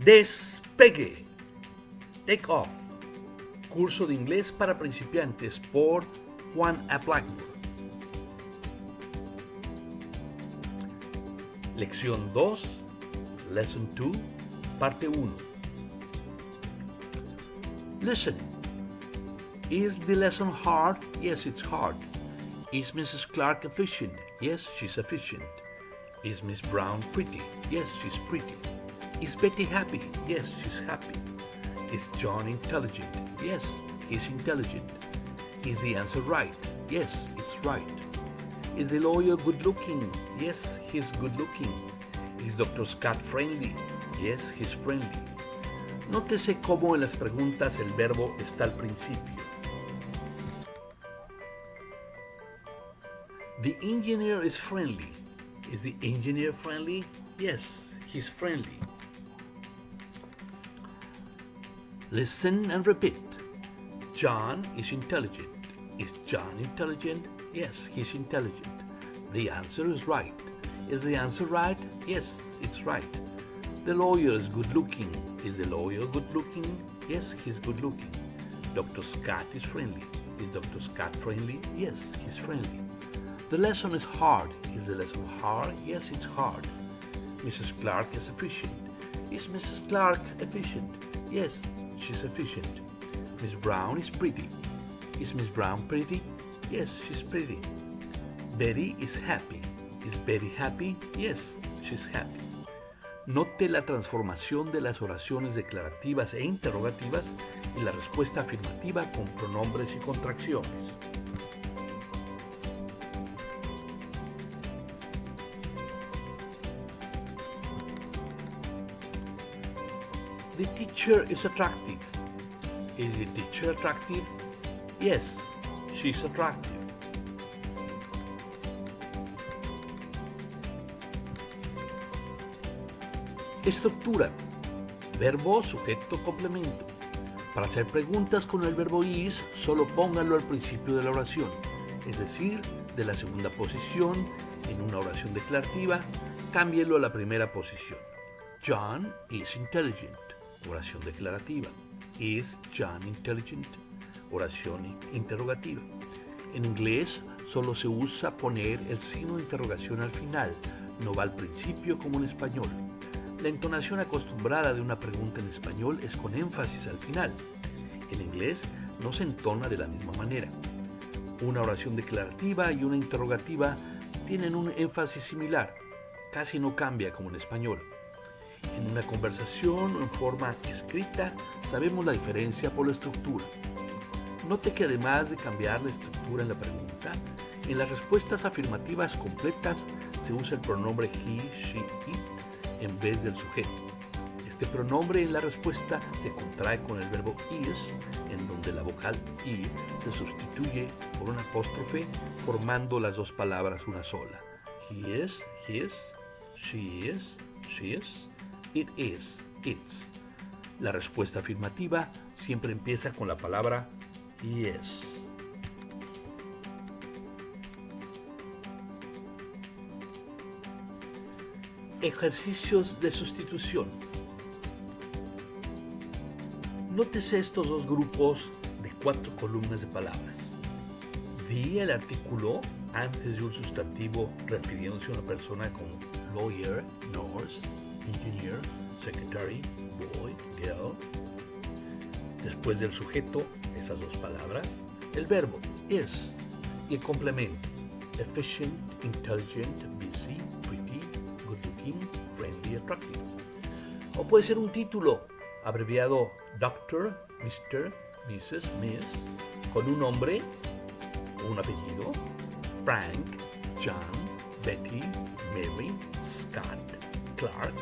Despegue. Take off. Curso de inglés para principiantes por Juan A. Blackmore. Lección 2, Lesson 2, parte 1. Listen. Is the lesson hard? Yes, it's hard. Is Mrs. Clark efficient? Yes, she's efficient. Is Miss Brown pretty? Yes, she's pretty. Is Betty happy? Yes, she's happy. Is John intelligent? Yes, he's intelligent. Is the answer right? Yes, it's right. Is the lawyer good looking? Yes, he's good looking. Is Dr. Scott friendly? Yes, he's friendly. Nótese cómo en las preguntas el verbo está al principio. The engineer is friendly. Is the engineer friendly? Yes, he's friendly. Listen and repeat. John is intelligent. Is John intelligent? Yes, he's intelligent. The answer is right. Is the answer right? Yes, it's right. The lawyer is good looking. Is the lawyer good looking? Yes, he's good looking. Dr. Scott is friendly. Is Dr. Scott friendly? Yes, he's friendly. The lesson is hard. Is the lesson hard? Yes, it's hard. Mrs. Clark is efficient. Is Mrs. Clark efficient? Yes, she's efficient. Miss Brown is pretty. Is Miss Brown pretty? Yes, she's pretty. Betty is happy. Is Betty happy? Yes, she's happy. Note la transformación de las oraciones declarativas e interrogativas y la respuesta afirmativa con pronombres y contracciones. The teacher is attractive. Is the teacher attractive? Yes, she's attractive. Estructura. Verbo, sujeto, complemento. Para hacer preguntas con el verbo is, solo pónganlo al principio de la oración, es decir, de la segunda posición. En una oración declarativa, cámbielo a la primera posición. John is intelligent. Oración declarativa. Is John intelligent? Oración interrogativa. En inglés solo se usa poner el signo de interrogación al final, no va al principio como en español. La entonación acostumbrada de una pregunta en español es con énfasis al final. En inglés no se entona de la misma manera. Una oración declarativa y una interrogativa tienen un énfasis similar, casi no cambia como en español. En una conversación o en forma escrita sabemos la diferencia por la estructura. Note que además de cambiar la estructura en la pregunta, en las respuestas afirmativas completas se usa el pronombre he, she, it en vez del sujeto. Este pronombre en la respuesta se contrae con el verbo is, en donde la vocal i se sustituye por un apóstrofe, formando las dos palabras una sola. He is, his, she is, she's, it is, its. La respuesta afirmativa siempre empieza con la palabra yes. Ejercicios de sustitución. Nótese estos dos grupos de 4 columnas de palabras. Di el artículo antes de un sustantivo refiriéndose a una persona como lawyer, nurse, engineer, secretary, boy, girl. Después del sujeto, esas dos palabras, el verbo is y el complemento efficient, intelligent, busy, pretty, good looking, friendly, attractive. O puede ser un título abreviado Dr., Mr., Mrs., Miss, con un nombre o un apellido: Frank, John, Betty, Mary, Scott, Clark,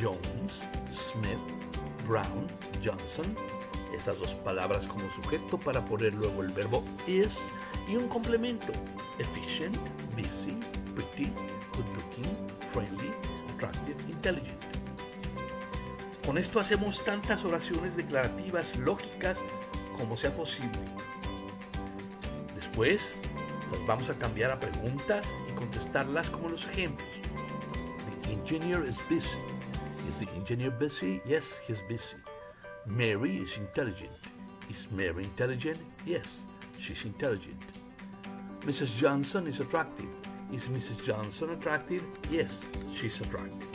Jones, Smith, Brown, Johnson. Esas dos palabras como sujeto para poner luego el verbo is y un complemento: efficient, busy, pretty, good looking, friendly, attractive, intelligent. Con esto hacemos tantas oraciones declarativas lógicas como sea posible. Después las vamos a cambiar a preguntas y contestarlas como los ejemplos. The engineer is busy. Is the engineer busy? Yes, he's busy. Mary is intelligent. Is Mary intelligent? Yes, she's intelligent. Mrs. Johnson is attractive. Is Mrs. Johnson attractive? Yes, she's attractive.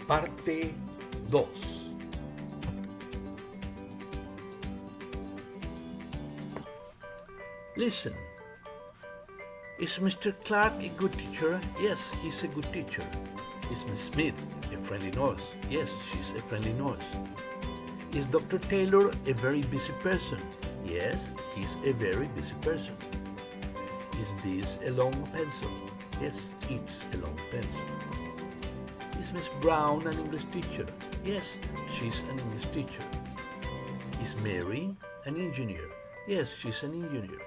Parte 2. Listen. Is Mr. Clark a good teacher? Yes, he's a good teacher. Is Miss Smith a friendly nurse? Yes, she's a friendly nurse. Is Dr. Taylor a very busy person? Yes, he's a very busy person. Is this a long pencil? Yes, it's a long pencil. Is Miss Brown an English teacher? Yes, she's an English teacher. Is Mary an engineer? Yes, she's an engineer.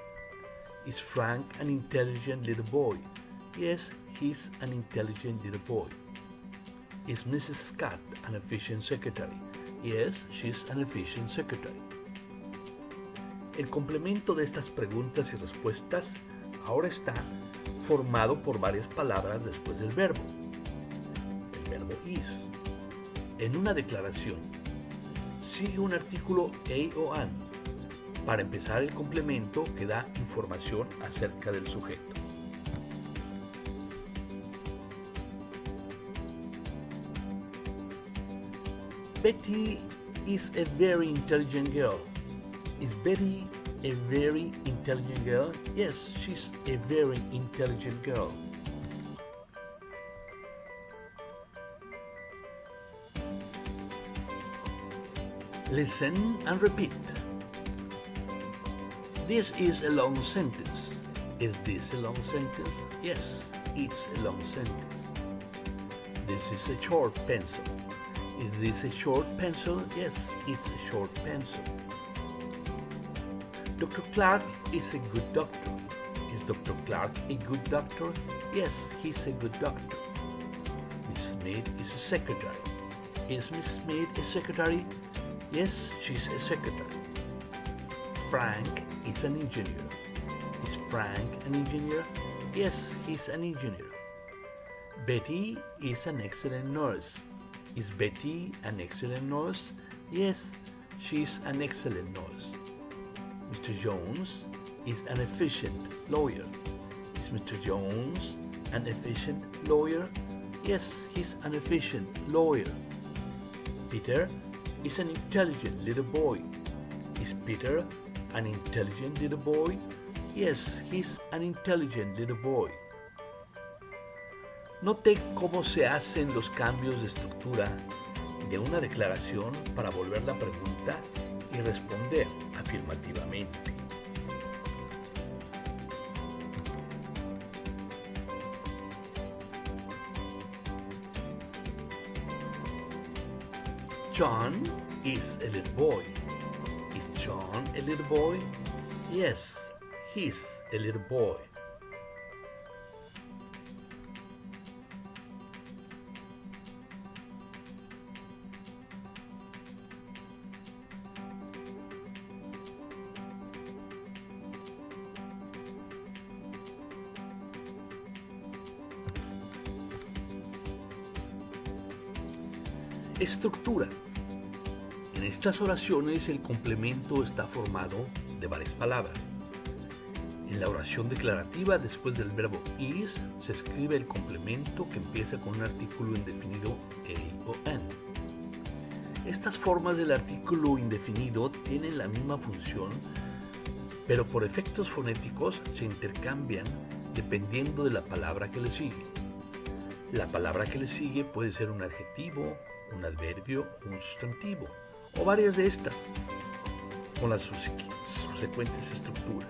Is Frank an intelligent little boy? Yes, he's an intelligent little boy. Is Mrs. Scott an efficient secretary? Yes, she's an efficient secretary. El complemento de estas preguntas y respuestas ahora está formado por varias palabras después del verbo. El verbo is. En una declaración, sigue un artículo a o an para empezar el complemento que da información acerca del sujeto. Betty is a very intelligent girl. Is Betty a very intelligent girl? Yes, she's a very intelligent girl. Listen and repeat. This is a long sentence. Is this a long sentence? Yes, it's a long sentence. This is a short pencil. Is this a short pencil? Yes, it's a short pencil. Dr. Clark is a good doctor. Is Dr. Clark a good doctor? Yes, he's a good doctor. Miss Smith is a secretary. Is Miss Smith a secretary? Yes, she's a secretary. Frank is an engineer. Is Frank an engineer? Yes, he's an engineer. Betty is an excellent nurse. Is Betty an excellent nurse? Yes, she's an excellent nurse. Mr. Jones is an efficient lawyer. Is Mr. Jones an efficient lawyer? Yes, he's an efficient lawyer. Peter is an intelligent little boy. Is Peter an intelligent little boy? Yes, he's an intelligent little boy. Note cómo se hacen los cambios de estructura de una declaración para volver la pregunta y responder afirmativamente. John is a little boy. Is John a little boy? Yes, he's a little boy. Estructura. En estas oraciones el complemento está formado de varias palabras. En la oración declarativa, después del verbo is, se escribe el complemento que empieza con un artículo indefinido a o an. Estas formas del artículo indefinido tienen la misma función, pero por efectos fonéticos se intercambian dependiendo de la palabra que le sigue. La palabra que le sigue puede ser un adjetivo, un adverbio o un sustantivo, o varias de estas, con las subsecuentes estructuras.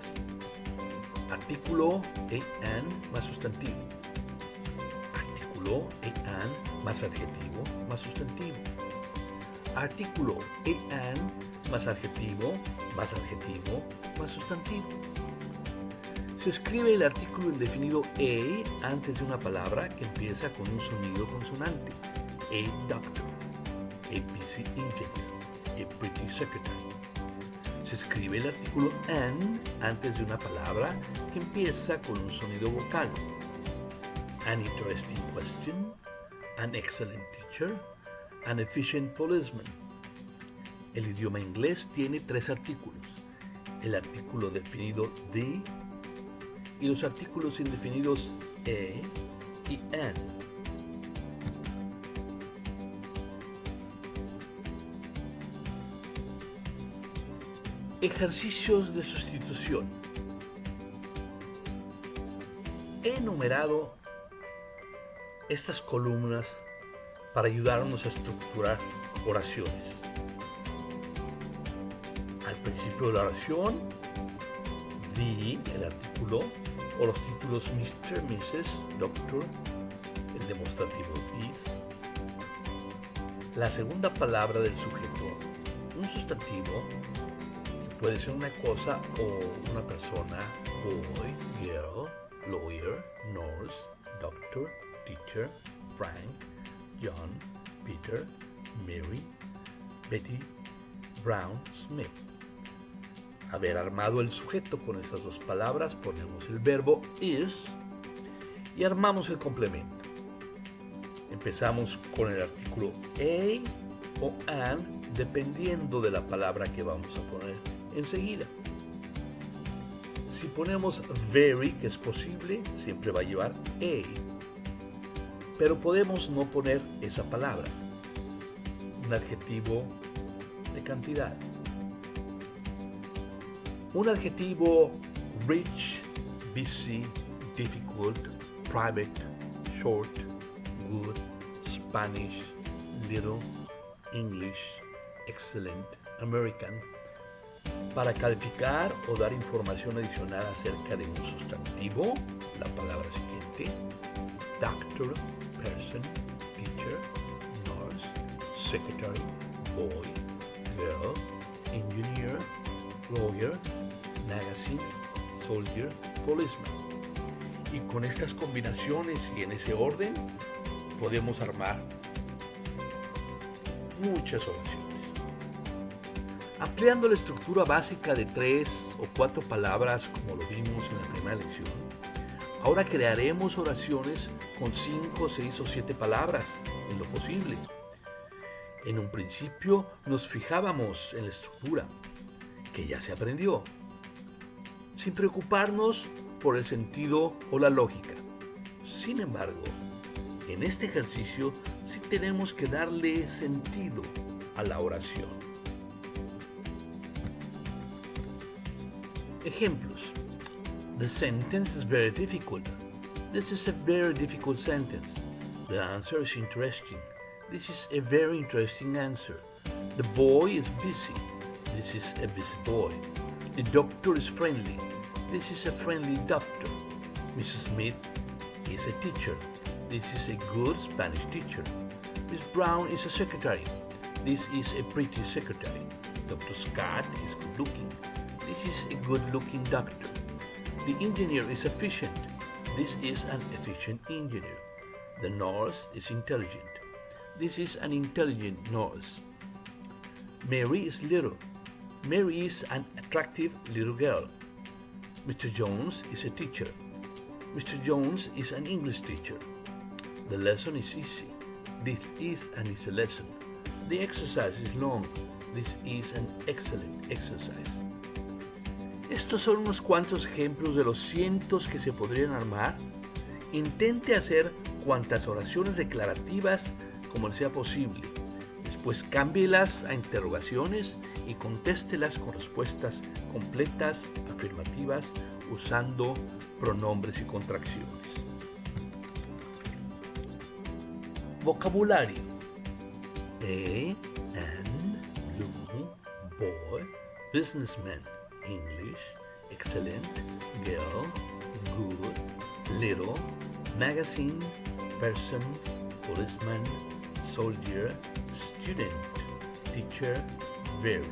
Artículo an más sustantivo. Artículo an más adjetivo más sustantivo. Artículo an más adjetivo más adjetivo más sustantivo. Se escribe el artículo indefinido a antes de una palabra que empieza con un sonido consonante. A doctor, a busy engineer, a pretty secretary. Se escribe el artículo an antes de una palabra que empieza con un sonido vocal. An interesting question, an excellent teacher, an efficient policeman. El idioma inglés tiene 3 artículos: el artículo definido the y los artículos indefinidos y an. Ejercicios de sustitución. He enumerado estas columnas para ayudarnos a estructurar oraciones. Al principio de la oración, the, el artículo, o los títulos Mr., Mrs., Doctor, el demostrativo is. La segunda palabra del sujeto, un sustantivo, que puede ser una cosa o una persona: boy, girl, lawyer, nurse, doctor, teacher, Frank, John, Peter, Mary, Betty, Brown, Smith. Haber armado el sujeto con esas 2 palabras, ponemos el verbo is y armamos el complemento. Empezamos con el artículo a o an, dependiendo de la palabra que vamos a poner enseguida. Si ponemos very, que es posible, siempre va a llevar a. Pero podemos no poner esa palabra. Un adjetivo de cantidad. Un adjetivo rich, busy, difficult, private, short, good, Spanish, little, English, excellent, American, para calificar o dar información adicional acerca de un sustantivo, la palabra siguiente: doctor, person, teacher, nurse, secretary, boy, girl, engineer, lawyer, magazine, soldier, policeman. Y con estas combinaciones y en ese orden podemos armar muchas oraciones. Ampliando la estructura básica de 3 o 4 palabras, como lo vimos en la primera lección, ahora crearemos oraciones con 5, 6 o 7 palabras, en lo posible. En un principio nos fijábamos en la estructura, que ya se aprendió, sin preocuparnos por el sentido o la lógica. Sin embargo, en este ejercicio sí tenemos que darle sentido a la oración. Ejemplos. The sentence is very difficult. This is a very difficult sentence. The answer is interesting. This is a very interesting answer. The boy is busy. This is a busy boy. The doctor is friendly. This is a friendly doctor. Mrs. Smith is a teacher. This is a good Spanish teacher. Miss Brown is a secretary. This is a pretty secretary. Dr. Scott is good looking. This is a good looking doctor. The engineer is efficient. This is an efficient engineer. The nurse is intelligent. This is an intelligent nurse. Mary is little. Mary is an attractive little girl. Mr. Jones is a teacher. Mr. Jones is an English teacher. The lesson is easy. This is an easy lesson. The exercise is long. This is an excellent exercise. Estos son unos cuantos ejemplos de los cientos que se podrían armar. Intente hacer cuantas oraciones declarativas como le sea posible. Después cámbielas a interrogaciones y contéstelas con respuestas completas, afirmativas, usando pronombres y contracciones. Vocabulario. A, an, blue, boy, businessman, English, excellent, girl, good, little, magazine, person, policeman, soldier, student, teacher, very.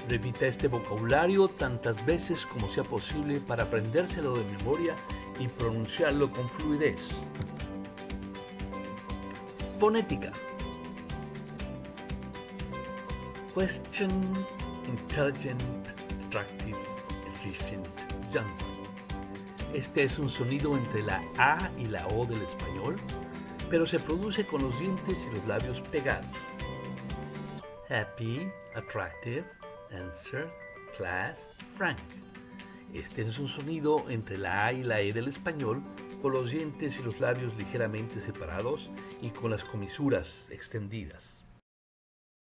Repita este vocabulario tantas veces como sea posible para aprendérselo de memoria y pronunciarlo con fluidez. Fonética. Question Intelligent, Attractive, Efficient, Johnson. Este es un sonido entre la A y la O del español, pero se produce con los dientes y los labios pegados. Happy, Attractive, Answer, Class, Frank. Este es un sonido entre la A y la E del español, con los dientes y los labios ligeramente separados y con las comisuras extendidas.